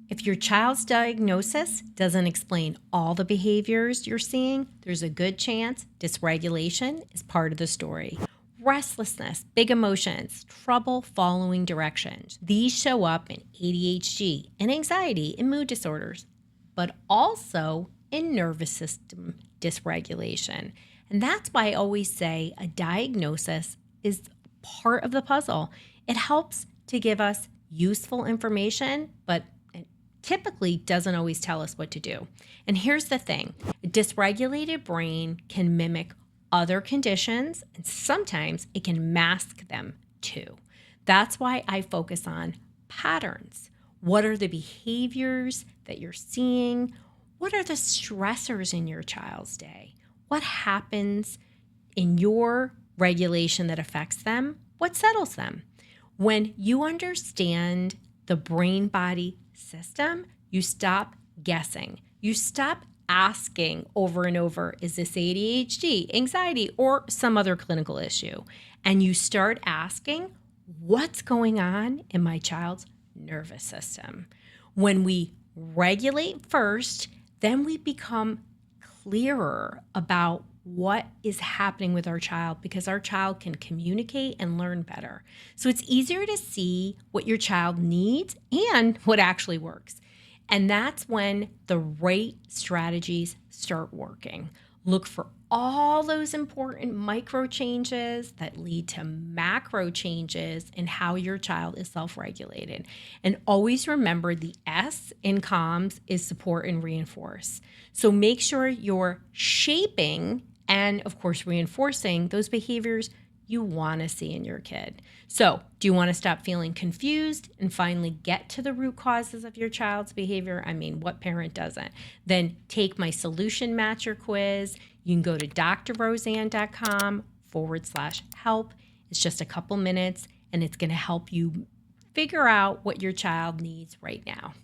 If your child's diagnosis doesn't explain all the behaviors you're seeing, there's a good chance dysregulation is part of the story. Restlessness, big emotions, trouble following directions. These show up in ADHD and anxiety and mood disorders, but also in nervous system dysregulation. And that's why I always say a diagnosis is part of the puzzle. It helps to give us useful information, but it typically doesn't always tell us what to do. And here's the thing, a dysregulated brain can mimic other conditions, and sometimes it can mask them too. That's why I focus on patterns. What are the behaviors that you're seeing? What are the stressors in your child's day? What happens in your regulation that affects them? What settles them? When you understand the brain-body system, you stop guessing. You stop asking over and over, is this ADHD, anxiety, or some other clinical issue? And you start asking, what's going on in my child's nervous system? When we regulate first, then we become clearer about what is happening with our child, because our child can communicate and learn better. So it's easier to see what your child needs and what actually works. And that's when the right strategies start working. Look for all those important micro changes that lead to macro changes in how your child is self-regulated. And always remember the S in CALMS is support and reinforce. So make sure you're shaping and, of course, reinforcing those behaviors you want to see in your kid. So do you want to stop feeling confused and finally get to the root causes of your child's behavior? I mean, what parent doesn't? Then take my solution matcher quiz. You can go to drroseanne.com/help. It's just a couple minutes, and it's going to help you figure out what your child needs right now.